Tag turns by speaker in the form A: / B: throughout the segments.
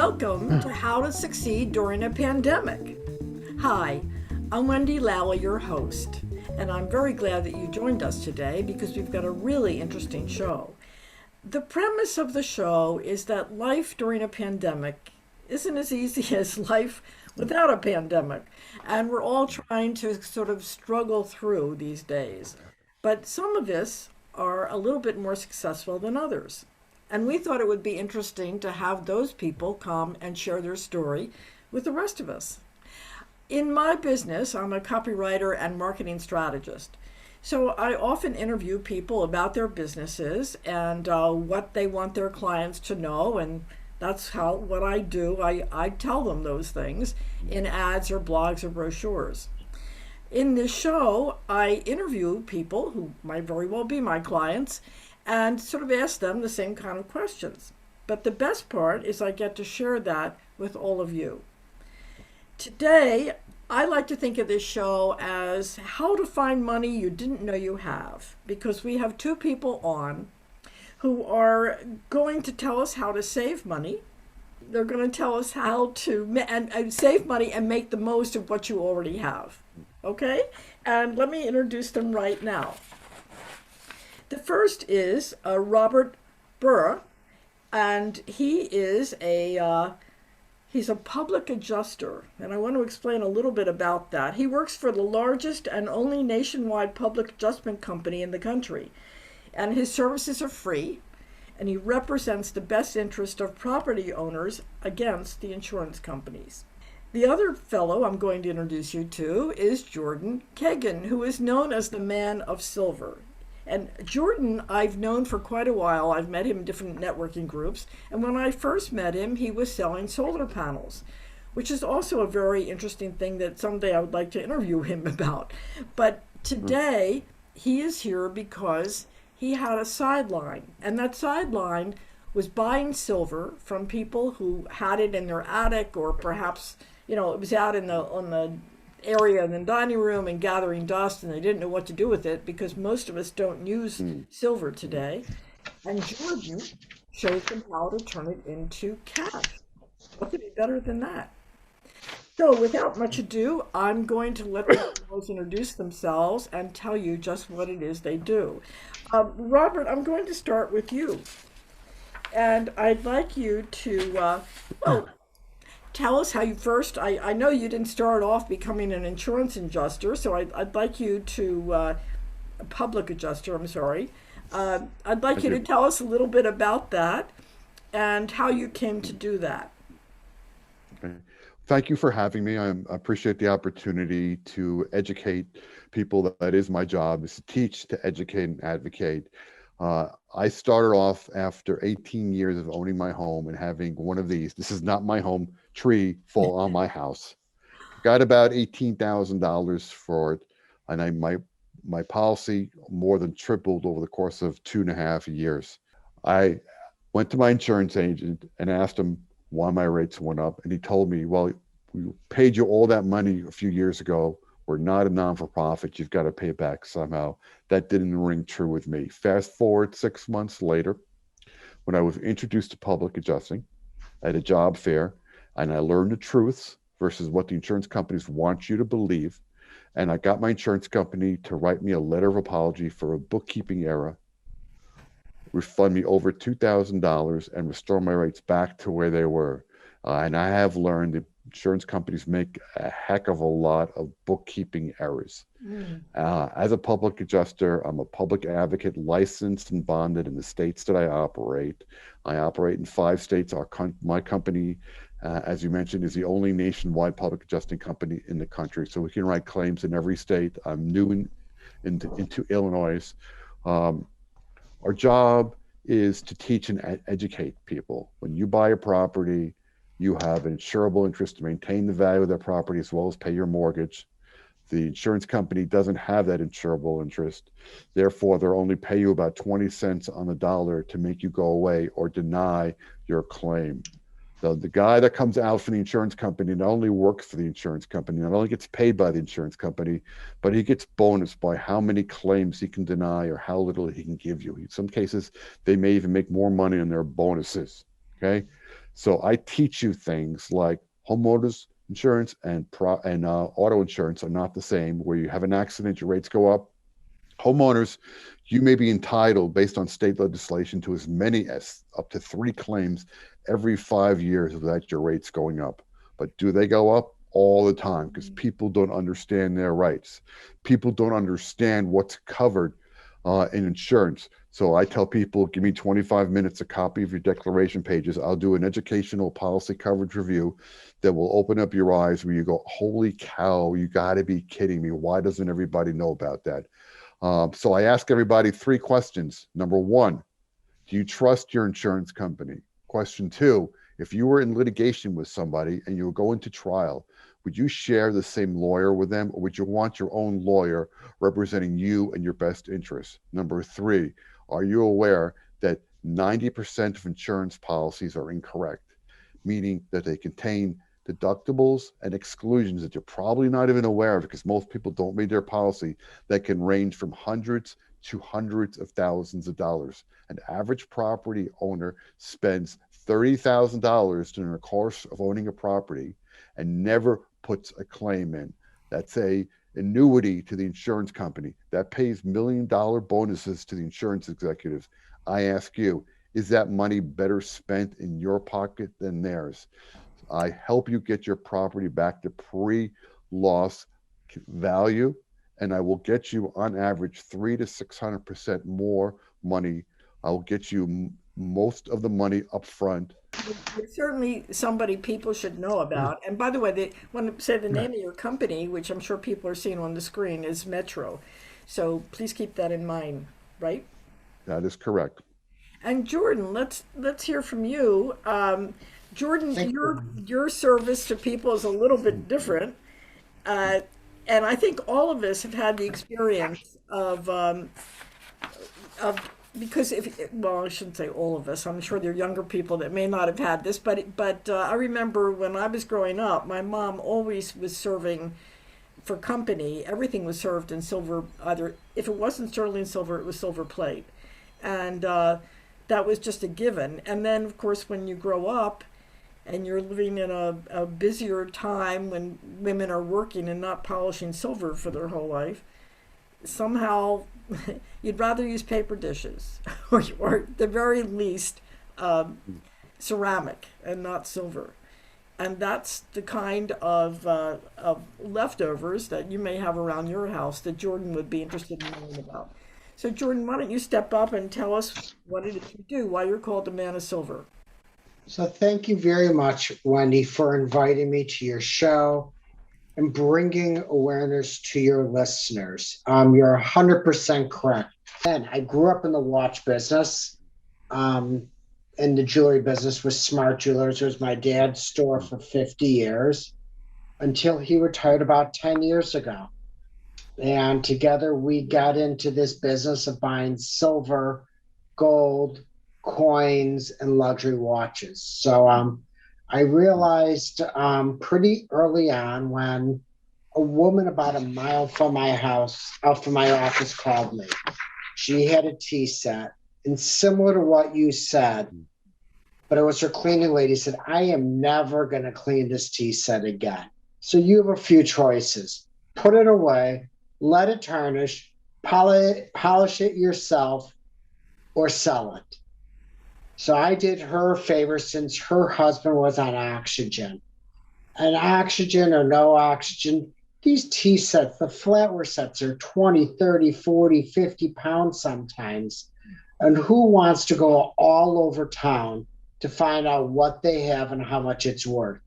A: Welcome to How to Succeed During a Pandemic. Hi, I'm Wendy Lally, your host, and I'm very glad that you joined us today because we've got a really interesting show. The premise of the show is that life during a pandemic isn't as easy as life without a pandemic, and we're all trying to sort of struggle through these days. But some of us are a little bit more successful than others. And we thought it would be interesting to have those people come and share their story with the rest of us. In my business, I'm a copywriter and marketing strategist. So I often interview people about their businesses and what they want their clients to know. And that's what I do. I tell them those things in ads or blogs or brochures. In this show, I interview people who might very well be my clients and sort of ask them the same kind of questions. But the best part is I get to share that with all of you. Today, I like to think of this show as how to find money you didn't know you have, because we have two people on who are going to tell us how to save money. They're going to tell us how to and save money and make the most of what you already have. Okay? And let me introduce them right now. The first is Robert Bura, and he's a public adjuster, and I want to explain a little bit about that. He works for the largest and only nationwide public adjustment company in the country, and his services are free, and he represents the best interest of property owners against the insurance companies. The other fellow I'm going to introduce you to is Jordan Kagan, who is known as the Man of Silver. And Jordan, I've known for quite a while. I've met him in different networking groups. And when I first met him, he was selling solar panels, which is also a very interesting thing that someday I would like to interview him about. But today, he is here because he had a sideline. And that sideline was buying silver from people who had it in their attic, or perhaps, it was out on the area in the dining room and gathering dust, and they didn't know what to do with it because most of us don't use silver today. And Jordan shows them how to turn it into cash. What could be better than that? So without much ado, I'm going to let the fellows introduce themselves and tell you just what it is they do. Robert, I'm going to start with you. And I'd like you to, tell us how you first, I know you didn't start off becoming an insurance adjuster, so I'd like you to, a public adjuster, I'm sorry. I'd like you to tell us a little bit about that and how you came to do that.
B: Okay. Thank you for having me. I appreciate the opportunity to educate people. That is my job, is to teach, to educate, and advocate. I started off after 18 years of owning my home and having one of these. This is not my home tree fall on my house. Got about $18,000 for it, and my policy more than tripled over the course of 2.5 years. I went to my insurance agent and asked him why my rates went up, and he told me, well, we paid you all that money a few years ago. We're not a non-for-profit. You've got to pay it back somehow. That didn't ring true with me. Fast forward 6 months later, when I was introduced to public adjusting at a job fair, and I learned the truths versus what the insurance companies want you to believe. And I got my insurance company to write me a letter of apology for a bookkeeping error, refund me over $2,000, and restore my rates back to where they were. And I have learned that insurance companies make a heck of a lot of bookkeeping errors. As a public adjuster, I'm a public advocate, licensed and bonded in the states that I operate. I operate in 5 states. My company, as you mentioned, is the only nationwide public adjusting company in the country. So we can write claims in every state. I'm new into Illinois. Our job is to teach and educate people. When you buy a property, you have an insurable interest to maintain the value of that property as well as pay your mortgage. The insurance company doesn't have that insurable interest. Therefore, they'll only pay you about 20 cents on the dollar to make you go away or deny your claim. The guy that comes out from the insurance company not only works for the insurance company, not only gets paid by the insurance company, but he gets bonus by how many claims he can deny or how little he can give you. In some cases, they may even make more money on their bonuses. Okay. So I teach you things like homeowners insurance and auto insurance are not the same. Where you have an accident, your rates go up. Homeowners, you may be entitled based on state legislation to as many as up to 3 claims every 5 years without your rates going up. But do they go up? All the time, because people don't understand their rights. People don't understand what's covered in insurance. So I tell people, give me 25 minutes, a copy of your declaration pages. I'll do an educational policy coverage review that will open up your eyes where you go, holy cow, you got to be kidding me. Why doesn't everybody know about that? So I ask everybody 3 questions. Number 1, do you trust your insurance company? Question 2, if you were in litigation with somebody and you were going to trial, would you share the same lawyer with them, or would you want your own lawyer representing you and your best interests? Number 3, are you aware that 90% of insurance policies are incorrect, meaning that they contain deductibles and exclusions that you're probably not even aware of because most people don't read their policy, that can range from hundreds to hundreds of thousands of dollars. An average property owner spends $30,000 during the course of owning a property and never puts a claim in. That's a annuity to the insurance company that pays $1 million bonuses to the insurance executives. I ask you, is that money better spent in your pocket than theirs? I help you get your property back to pre-loss value, and I will get you on average 300 to 600% more money. I will get you most of the money up front.
A: It's certainly somebody people should know about. And by the way, they want to say the name of your company, which I'm sure people are seeing on the screen, is Metro. So please keep that in mind, right?
B: That is correct.
A: And Jordan, let's hear from you. Jordan,
C: Thank
A: your
C: you.
A: your service to people is a little bit different, uh, and I think all of us have had the experience of because if well, I shouldn't say all of us. I'm sure there are younger people that may not have had this, but I remember when I was growing up, my mom always was serving for company. Everything was served in silver. Either if it wasn't sterling silver, it was silver plate, and that was just a given. And then, of course, when you grow up and you're living in a busier time when women are working and not polishing silver for their whole life, somehow you'd rather use paper dishes or at the very least ceramic and not silver. And that's the kind of leftovers that you may have around your house that Jordan would be interested in knowing about. So, Jordan, why don't you step up and tell us what it is you do, why you're called the Man of Silver?
C: So thank you very much, Wendy, for inviting me to your show and bringing awareness to your listeners. You're 100% correct. And I grew up in the watch business, in the jewelry business with Smart Jewelers. It was my dad's store for 50 years until he retired about 10 years ago. And together we got into this business of buying silver, gold, coins, and luxury watches. So I realized pretty early on when a woman about a mile from my house, out from my office, called me. She had a tea set, and similar to what you said, but it was her cleaning lady, said, I am never going to clean this tea set again. So you have a few choices. Put it away, let it tarnish, polish it yourself, or sell it. So I did her a favor since her husband was on oxygen. And oxygen or no oxygen, these tea sets, the flatware sets are 20, 30, 40, 50 pounds sometimes. And who wants to go all over town to find out what they have and how much it's worth?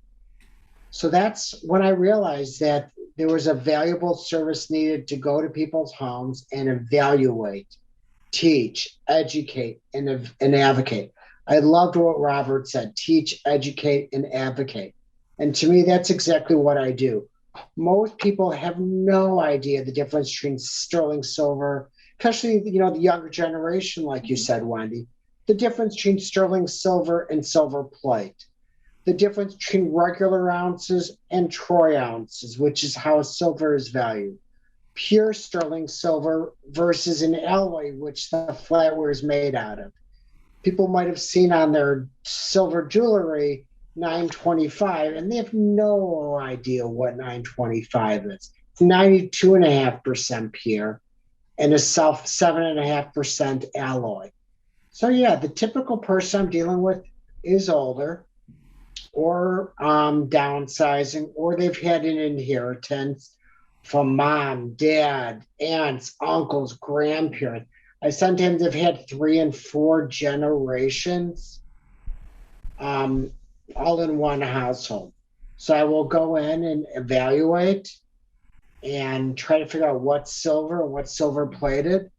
C: So that's when I realized that there was a valuable service needed to go to people's homes and evaluate, teach, educate, and advocate. I loved what Robert said, teach, educate, and advocate. And to me, that's exactly what I do. Most people have no idea the difference between sterling silver, especially, the younger generation, like you said, Wendy, the difference between sterling silver and silver plate, the difference between regular ounces and troy ounces, which is how silver is valued, pure sterling silver versus an alloy, which the flatware is made out of. people might have seen on their silver jewelry 925, and they have no idea what 925 is. It's 92.5% pure and a self 7.5% alloy. So yeah, the typical person I'm dealing with is older or downsizing, or they've had an inheritance from mom, dad, aunts, uncles, grandparents. I sometimes have had 3 and 4 generations all in one household. So I will go in and evaluate and try to figure out what's silver and what's silver plated.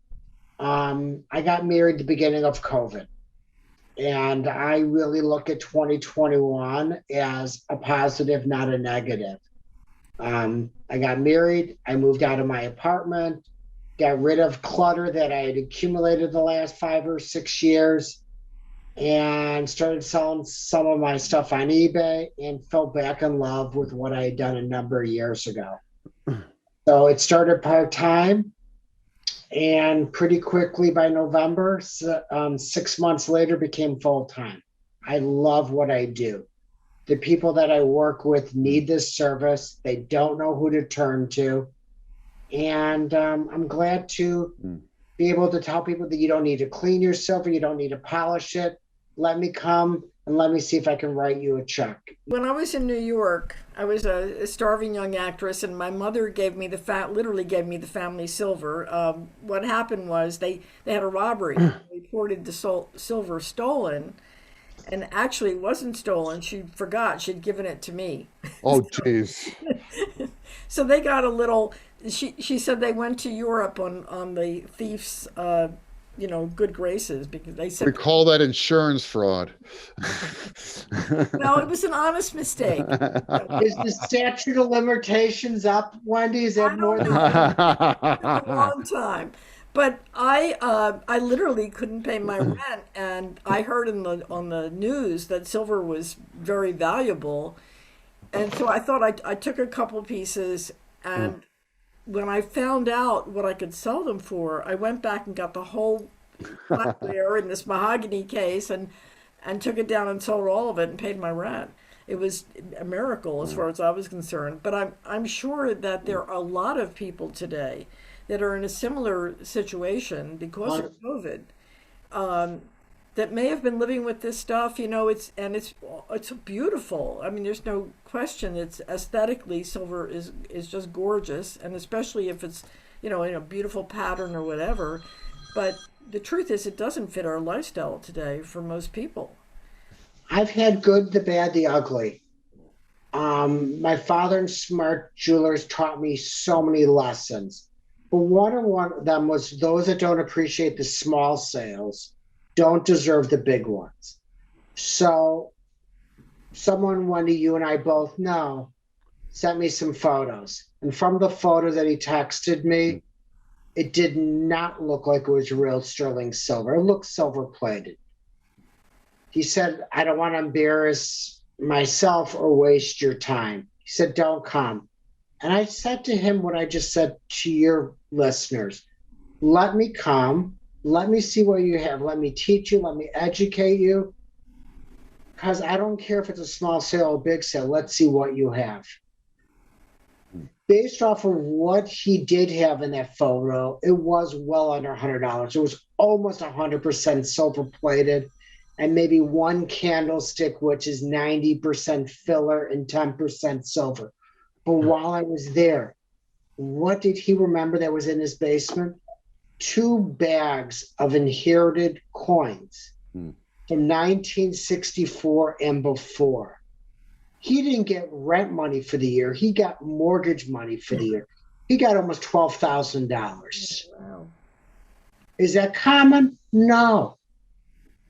C: I got married the beginning of COVID, and I really look at 2021 as a positive, not a negative. I got married, I moved out of my apartment, got rid of clutter that I had accumulated the last 5 or 6 years, and started selling some of my stuff on eBay and fell back in love with what I had done a number of years ago. So it started part-time, and pretty quickly by November, 6 months later, became full-time. I love what I do. The people that I work with need this service. They don't know who to turn to. And I'm glad to be able to tell people that you don't need to clean your silver, you don't need to polish it. Let me come and let me see if I can write you a check.
A: When I was in New York, I was a starving young actress, and my mother gave me literally gave me the family silver. What happened was they had a robbery. They reported the silver stolen, and actually it wasn't stolen. She forgot. She'd given it to me.
B: Oh, jeez.
A: So they got a little. She said they went to Europe on the thief's good graces, because they said
B: We call that insurance fraud.
A: no, it was an honest mistake.
C: Is the statute of limitations up, Wendy? Is that
A: I
C: more
A: don't
C: than
A: know. A long time. But I literally couldn't pay my rent, and I heard on the news that silver was very valuable, and so I thought I took a couple pieces, and when I found out what I could sell them for, I went back and got the whole flatware in this mahogany case, and took it down and sold all of it and paid my rent. It was a miracle as far as I was concerned. But I'm sure that there are a lot of people today that are in a similar situation because of COVID, that may have been living with this stuff. It's beautiful. I mean, there's no question. It's aesthetically, silver is just gorgeous, and especially if it's in a beautiful pattern or whatever. But the truth is, it doesn't fit our lifestyle today for most people.
C: I've had good, the bad, the ugly. My father and smart jewelers taught me so many lessons. But one of them was those that don't appreciate the small sales don't deserve the big ones. So someone, Wendy, you and I both know, sent me some photos. And from the photo that he texted me, it did not look like it was real sterling silver. It looked silver plated. He said, I don't want to embarrass myself or waste your time. He said, don't come. And I said to him what I just said to your listeners. Let me come. Let me see what you have. Let me teach you. Let me educate you. Because I don't care if it's a small sale or big sale. Let's see what you have. Based off of what he did have in that photo, it was well under $100. It was almost 100% silver plated, and maybe one candlestick, which is 90% filler and 10% silver. But while I was there, what did he remember that was in his basement? 2 bags of inherited coins from 1964 and before. He didn't get rent money for the year. He got mortgage money for the year. He got almost $12,000.
A: Wow.
C: Is that common? No.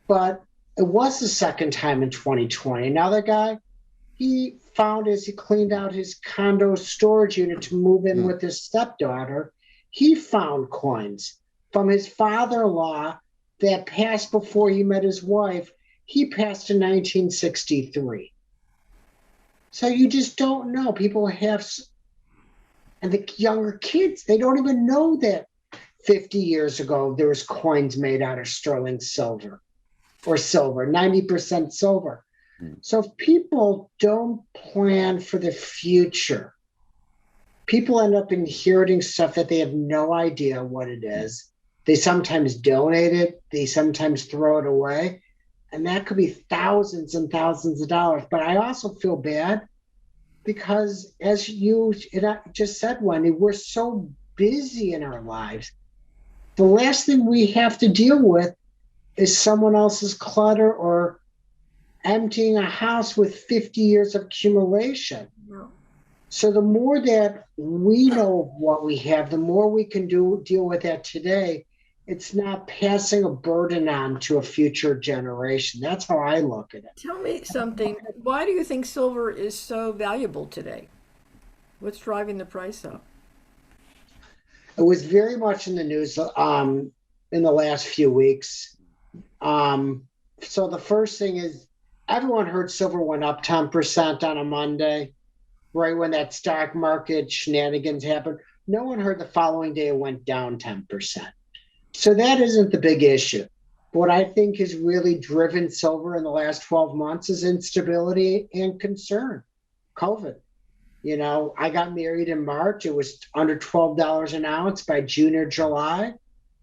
C: But it was the second time in 2020. Another guy, he found as he cleaned out his condo storage unit to move in with his stepdaughter, he found coins from his father-in-law that passed before he met his wife. He passed in 1963. So you just don't know. People have, and the younger kids, they don't even know that 50 years ago there was coins made out of sterling silver. or silver, 90% silver.
B: Mm.
C: So if people don't plan for the future, people end up inheriting stuff that they have no idea what it is. They sometimes donate it, they sometimes throw it away, and that could be thousands and thousands of dollars. But I also feel bad because, as you just said, Wendy, we're so busy in our lives. The last thing we have to deal with is someone else's clutter or emptying a house with 50 years of accumulation.
A: Yeah.
C: So the more that we know of what we have, the more we can deal with that today. It's not passing a burden on to a future generation. That's how I look at it.
A: Tell me something. Why do you think silver is so valuable today? What's driving the price up?
C: It was very much in the news in the last few weeks. So the first thing is everyone heard silver went up 10% on a Monday, right when that stock market shenanigans happened. No one heard the following day it went down 10%. So that isn't the big issue. What I think has really driven silver in the last 12 months is instability and concern. COVID. You know, I got married in March. It was under $12 an ounce. By June or July,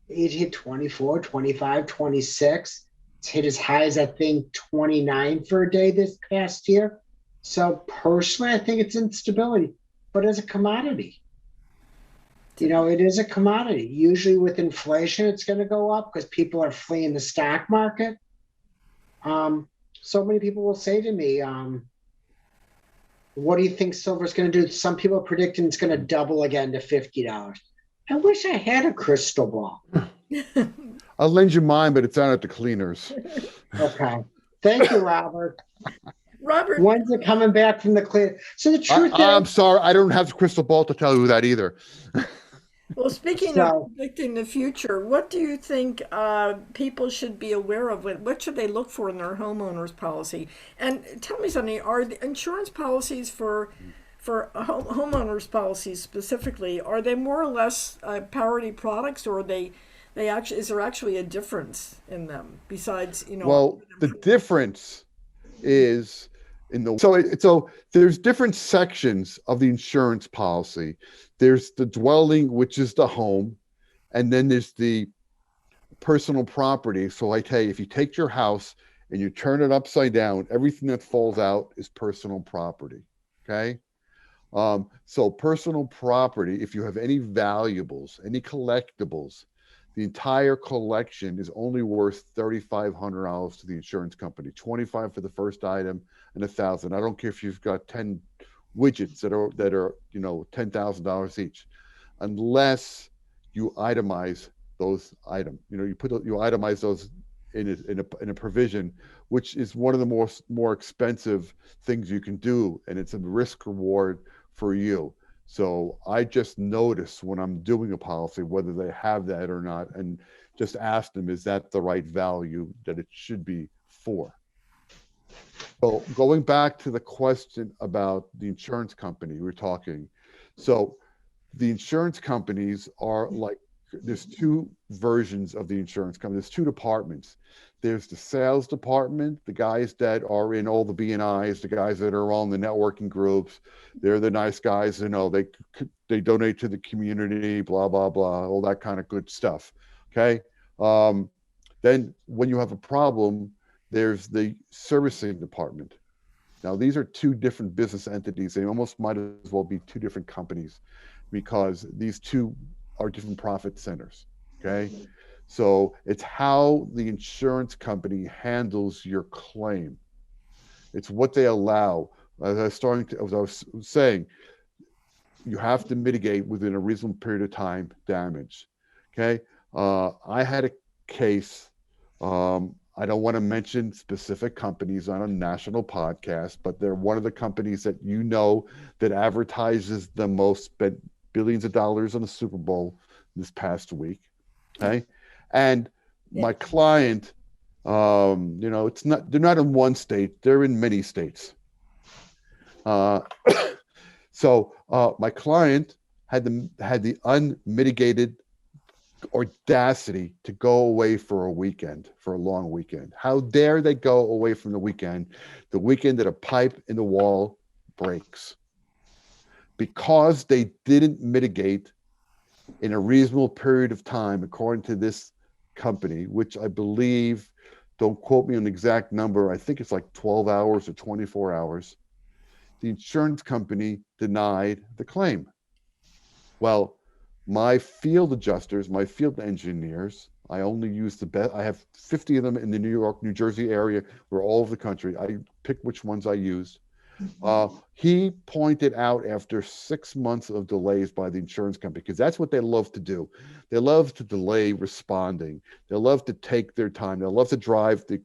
C: it hit 24, 25, 26. It's hit as high as, I think, 29 for a day this past year. So personally, I think it's instability. But as a commodity, you know, it is a commodity. Usually with inflation, it's going to go up because people are fleeing the stock market. So many people will say to me, what do you think silver is going to do? Some people are predicting it's going to double again to $50. I wish I had a crystal ball.
B: I'll lend you mine, but it's down at the cleaners.
C: Okay. Thank you, Robert.
A: Robert,
C: When's it coming back from the clear? So the truth
B: I'm sorry, I don't have the crystal ball to tell you that either.
A: well, speaking of predicting the future, what do you think people should be aware of? What should they look for in their homeowners policy? And tell me something: are the insurance policies for homeowners policies specifically, are they more or less parity products, or are they actually, is there actually a difference in them besides, you know?
B: Well, the difference is so there's different sections of the insurance policy. There's the dwelling, which is the home, and then there's the personal property. So like, hey, if you take your house and you turn it upside down, everything that falls out is personal property. Okay. So personal property, if you have any valuables, any collectibles, the entire collection is only worth $3,500 to the insurance company. $25 for the first item and $1,000. I don't care if you've got 10 widgets that are you know, $10,000 each, unless you itemize those items. You know, you itemize those in a provision, which is one of the more expensive things you can do, and it's a risk reward for you. So I just notice when I'm doing a policy whether they have that or not, and just ask them, is that the right value that it should be for? So going back to the question about the insurance company we're talking. So the insurance companies are like, there's two versions of the insurance company. There's two departments. There's the sales department, the guys that are in all the B&Is, the guys that are on the networking groups. They're the nice guys, you know, they donate to the community, blah, blah, blah, all that kind of good stuff. Okay. Then when you have a problem, there's the servicing department. Now, these are two different business entities. They almost might as well be two different companies because these two are different profit centers. Okay. So it's how the insurance company handles your claim. It's what they allow. As I was saying, you have to mitigate within a reasonable period of time damage. Okay. I had a case. I don't want to mention specific companies on a national podcast, but they're one of the companies that you know that advertises the most, spent billions of dollars on the Super Bowl this past week. Okay. And my client, you know, they're not in one state, they're in many states. So my client had the unmitigated audacity to go away for a weekend, for a long weekend? How dare they go away from the weekend that a pipe in the wall breaks? Because they didn't mitigate in a reasonable period of time, according to this company, which I believe, don't quote me on the exact number, I think it's like 12 hours or 24 hours, the insurance company denied the claim. Well, my field adjusters, my field engineers, I only use the best. I have 50 of them in the New York, New Jersey area. We're all over the country. I pick which ones I use. He pointed out after 6 months of delays by the insurance company, because that's what they love to do. They love to delay responding. They love to take their time. They love to drive the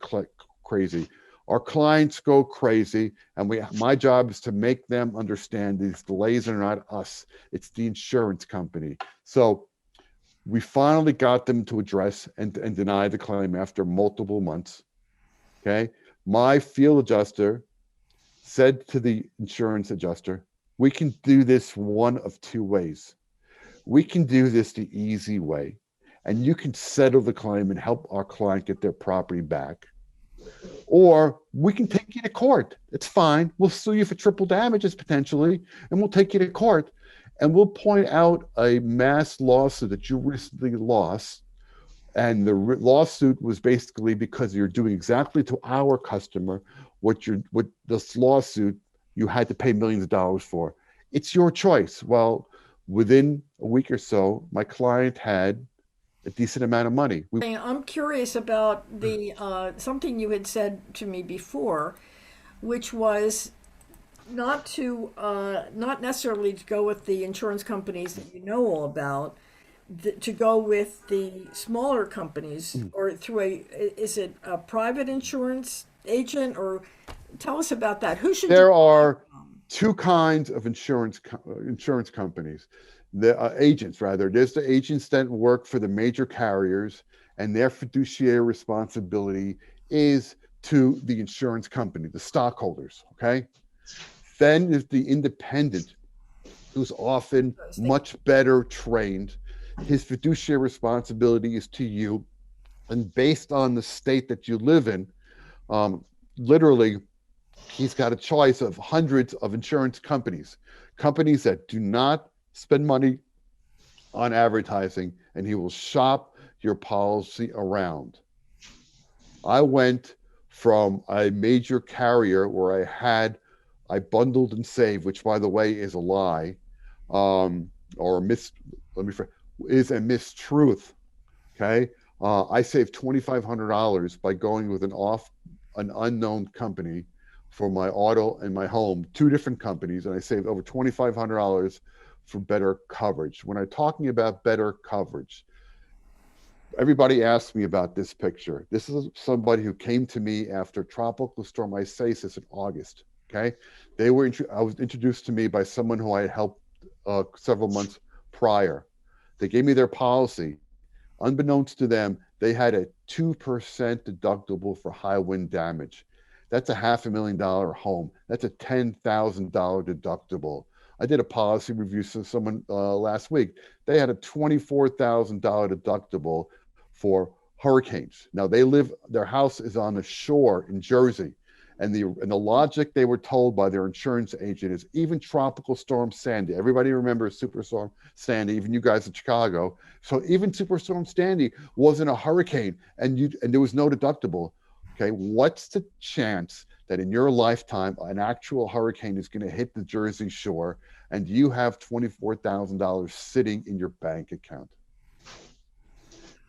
B: crazy. Our clients go crazy, and my job is to make them understand these delays are not us. It's the insurance company. So we finally got them to address and deny the claim after multiple months. Okay. My field adjuster said to the insurance adjuster, we can do this one of two ways. We can do this the easy way, and you can settle the claim and help our client get their property back. Or we can take you to court. It's fine. We'll sue you for triple damages potentially, and we'll take you to court. And we'll point out a mass lawsuit that you recently lost. And the lawsuit was basically because you're doing exactly to our customer what this lawsuit you had to pay millions of dollars for. It's your choice. Well, within a week or so, my client had a decent amount of money.
A: I'm curious about the something you had said to me before, which was not necessarily to go with the insurance companies that you know all about, to go with the smaller companies, or through is it a private insurance agent, or tell us about that. Who should
B: There are two kinds of insurance companies. The agents, rather. There's the agents that work for the major carriers, and their fiduciary responsibility is to the insurance company, the stockholders. Okay. Then is the independent, who's often much better trained. His fiduciary responsibility is to you, and based on the state that you live in, literally, he's got a choice of hundreds of insurance companies that do not spend money on advertising, and he will shop your policy around. I went from a major carrier where I bundled and saved, which by the way is a lie, is a mistruth. Okay. I saved $2,500 by going with an unknown company for my auto and my home, two different companies, and I saved over $2,500 for better coverage. When I'm talking about better coverage, everybody asks me about this picture. This is somebody who came to me after Tropical Storm Isaias in August. Okay, I was introduced to me by someone who I had helped several months prior. They gave me their policy. Unbeknownst to them, they had a 2% deductible for high wind damage. That's a $500,000 home. That's a $10,000 deductible. I did a policy review for someone last week. They had a $24,000 deductible for hurricanes. Now their house is on the shore in Jersey. And the logic they were told by their insurance agent is even Tropical Storm Sandy. Everybody remembers Superstorm Sandy, even you guys in Chicago. So even Superstorm Sandy wasn't a hurricane, and there was no deductible. Okay, what's the chance that in your lifetime an actual hurricane is going to hit the Jersey shore, and you have $24,000 sitting in your bank account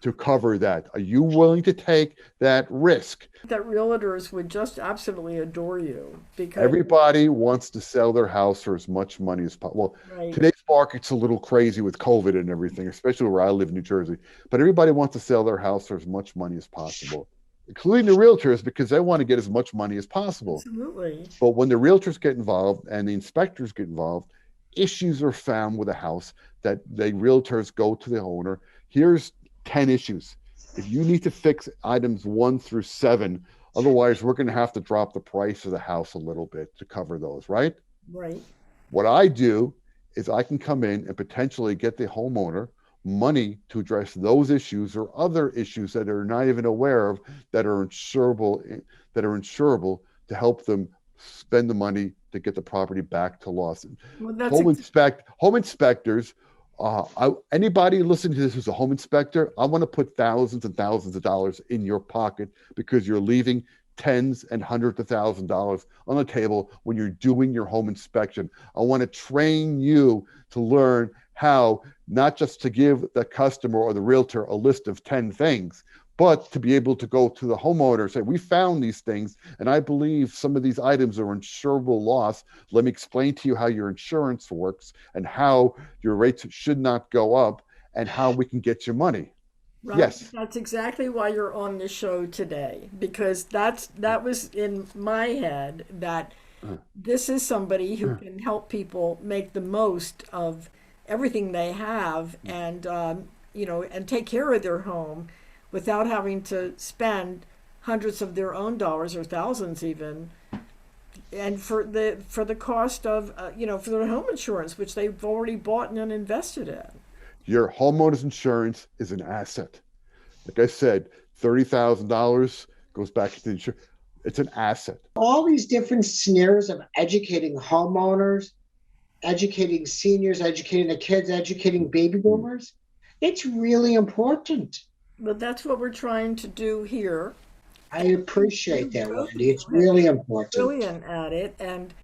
B: to cover that? Are you willing to take that risk?
A: That realtors would just absolutely adore you, because
B: everybody wants to sell their house for as much money as possible. Well, right. Today's market's a little crazy with COVID and everything, especially where I live in New Jersey. But everybody wants to sell their house for as much money as possible, including the realtors, because they want to get as much money as possible.
A: Absolutely.
B: But when the realtors get involved and the inspectors get involved, issues are found with a house that the realtors go to the owner. Here's 10 issues. If you need to fix items 1 through 7, otherwise we're going to have to drop the price of the house a little bit to cover those, right?
A: Right.
B: What I do is I can come in and potentially get the homeowner money to address those issues or other issues that are not even aware of that are insurable to help them spend the money to get the property back to Lawson.
A: Well,
B: Home inspectors, anybody listening to this who's a home inspector, I want to put thousands and thousands of dollars in your pocket because you're leaving tens and hundreds of thousands of dollars on the table when you're doing your home inspection. I want to train you to learn how not just to give the customer or the realtor a list of 10 things, but to be able to go to the homeowner and say, we found these things, and I believe some of these items are insurable loss. Let me explain to you how your insurance works and how your rates should not go up and how we can get your money.
A: Right.
B: Yes.
A: That's exactly why you're on the show today, because that was in my head that this is somebody who can help people make the most of everything they have and and take care of their home without having to spend hundreds of their own dollars or thousands even, and for the cost of for their home insurance, which they've already bought and invested in.
B: Your homeowner's insurance is an asset. Like I said, $30,000 goes back to the insurance. It's an asset.
C: All these different scenarios of educating homeowners, educating seniors, educating the kids, educating baby boomers, it's really important.
A: But that's what we're trying to do here.
C: I appreciate that, Wendy. It's really important.
A: Brilliant at it, and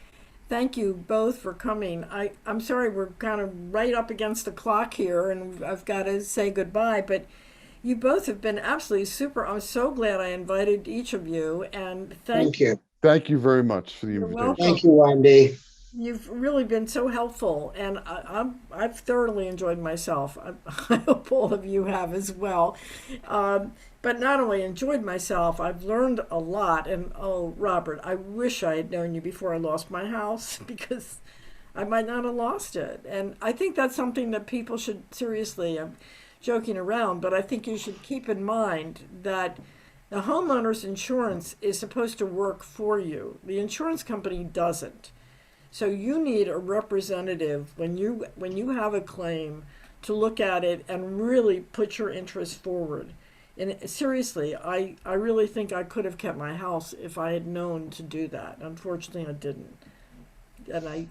A: thank you both for coming. I'm sorry we're kind of right up against the clock here, and I've got to say goodbye, but you both have been absolutely super. I'm so glad I invited each of you, and
C: Thank you.
B: Thank you very much for the
A: You're
B: invitation.
A: welcome.
C: Thank you, Wendy.
A: You've really been so helpful, and I've thoroughly enjoyed myself. I hope all of you have as well. But not only enjoyed myself, I've learned a lot. And oh, Robert, I wish I had known you before I lost my house, because I might not have lost it. And I think that's something that people should seriously, I'm joking around, but I think you should keep in mind that the homeowner's insurance is supposed to work for you. The insurance company doesn't. So you need a representative when you have a claim to look at it and really put your interests forward. And seriously, I really think I could have kept my house if I had known to do that. Unfortunately, I didn't. And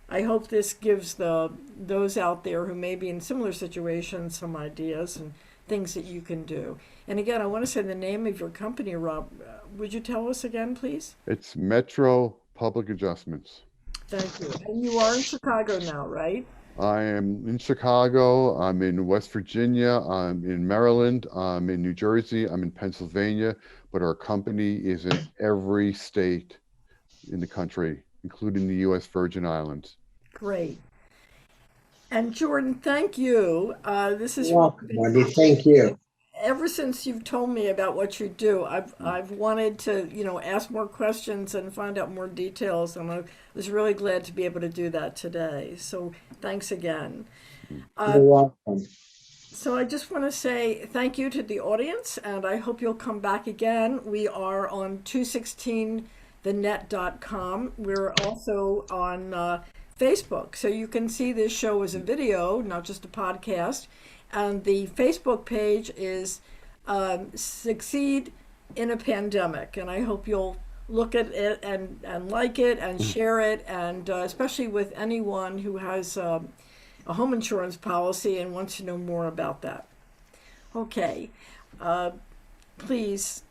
A: I hope this gives those out there who may be in similar situations some ideas and things that you can do. And again, I want to say the name of your company, Rob. Would you tell us again, please?
B: It's Metro Public Adjustments.
A: Thank you. And you are in Chicago now, right?
B: I am in Chicago. I'm in West Virginia. I'm in Maryland. I'm in New Jersey. I'm in Pennsylvania. But our company is in every state in the country, including the U.S. Virgin Islands.
A: Great. And Jordan, thank you. This is
C: Welcome, Wendy. Thank you.
A: Ever since you've told me about what you do, I've wanted to, ask more questions and find out more details, and I was really glad to be able to do that today. So thanks again.
C: You're welcome.
A: So I just want to say thank you to the audience, and I hope you'll come back again. We are on 216thenet.com. We're also on Facebook, so you can see this show as a video, not just a podcast. And the Facebook page is Succeed in a Pandemic. And I hope you'll look at it and like it and share it, and especially with anyone who has a home insurance policy and wants to know more about that. Okay. Please,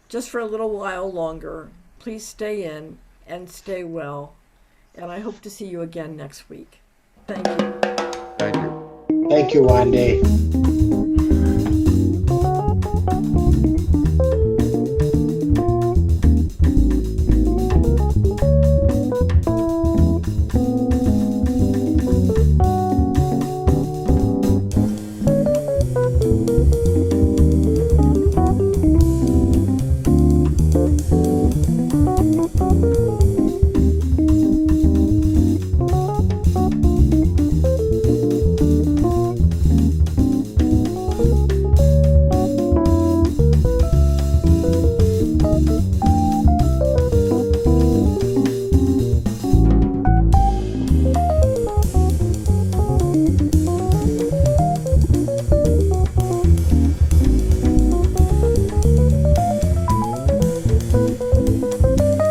A: just for a little while longer, please stay in and stay well. And I hope to see you again next week. Thank you.
B: Thank you.
C: Thank you, Wendy.